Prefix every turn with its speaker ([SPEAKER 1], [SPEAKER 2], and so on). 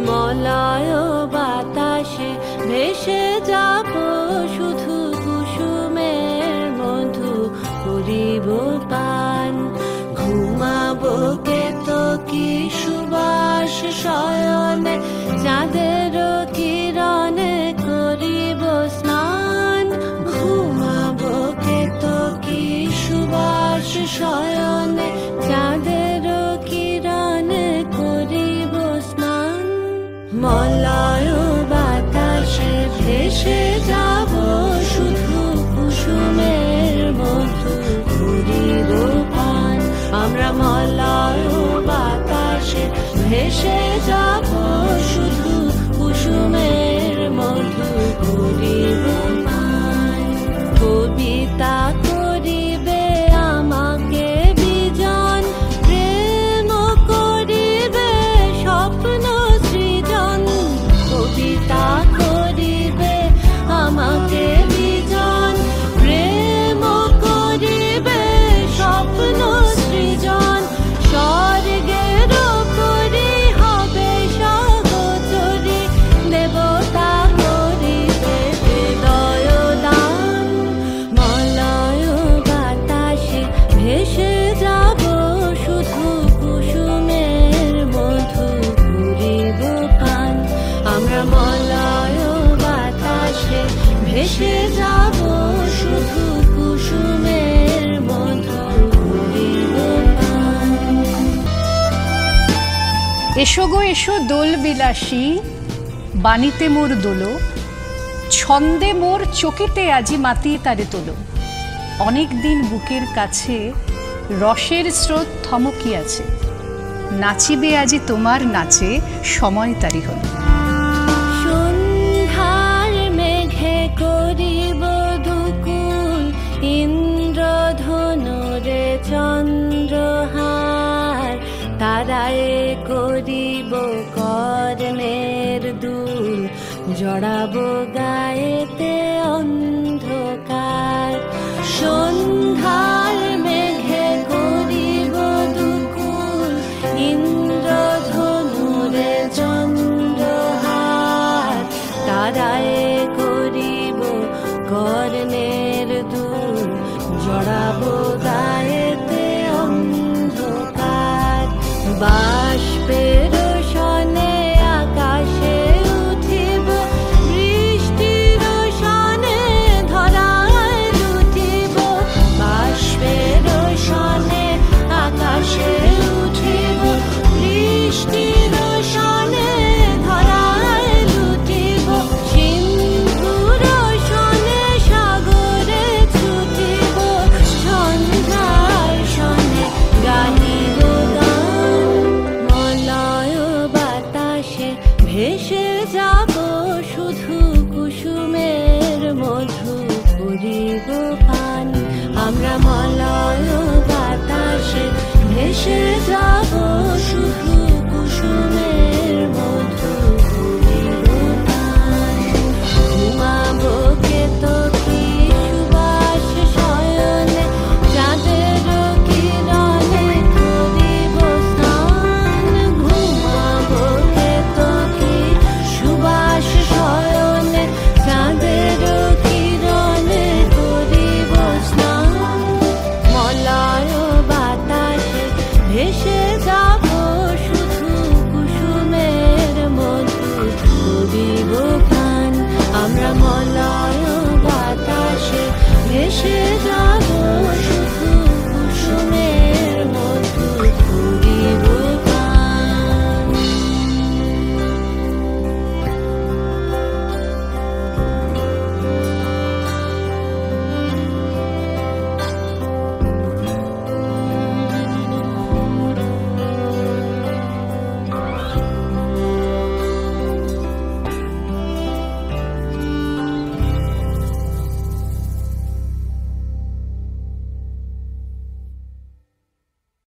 [SPEAKER 1] মলয় বাতাসে ভেসে যাব শুধু কুসুমের মধু করিব পান। ঘুমাবো কেতকী সুবাস শয়নে চাঁদের কিরণে করিব স্নান। ঘুমাবো কেতকী সুবাস শয়নে চাঁদের কিরণে করিব স্নান। মলয় বাতাসে ভেসে যাব শুধু কুসুমের মধু করিব পান। আমরা মলয় বাতাসে ভেসে যাব শুধু কুসুমের মধু করিব পান। কবিতা করিবে আমাকে বিজন, প্রেম করিবে স্বপ্ন সৃজন। কবিতা করিবে আমাকে বিজন, প্রেম করিবে স্বপ্ন সৃজন। স্বর্গের করি হবে সহচরী, দেবতা করিবে হৃদয় দান। মলয় বাতাসে ভেসে যাব শুধু কুসুমের মধু করিব পান। আমরা মলয় বাতাসে ভেসে যাব শুধু কুসুমের মধু করিব পান।
[SPEAKER 2] এসো গো এসো দোল বিলাসী, বাণীতে মোর দোলো, ছন্দে মোর চকিতে আজি মাতিয়ে তারে তোলো। অনেক দিন বুকের কাছে রসের স্রোত থমকিয়াছে, নাচিবে আজি তোমার নাচে সময় তারি হল।
[SPEAKER 1] সন্ধ্যার মেঘে করিব দুকুল, ইন্দ্রধনুরে চন্দ্রহার। তারায় করিব কর্ণের দুল, জড়াবো গায়েতে অন্ধকার। সন্ধ্যার মেঘে করিব দুকুল, ইন্দ্রধনুরে চন্দ্রহার। তারায় করিব কর্ণের দুল, জড়াবো গায়েতে অন্ধকার। বাষ্পের সনে আকাশে উঠিব, বৃষ্টির সনে ধরায় লুটিব। বাষ্পের সনে আকাশে উঠিব, বৃষ্টির সনে ধরায় লুটিব। সিন্ধুর সনে সাগরে ছুটিব, সন্ধ্যার সনে গাহিব গান। মলয় বাতাসে ভেসে যাব শুধু কুসুমের মধু করিব পান। আমরা মলয় বাতাসে ভেসে যাব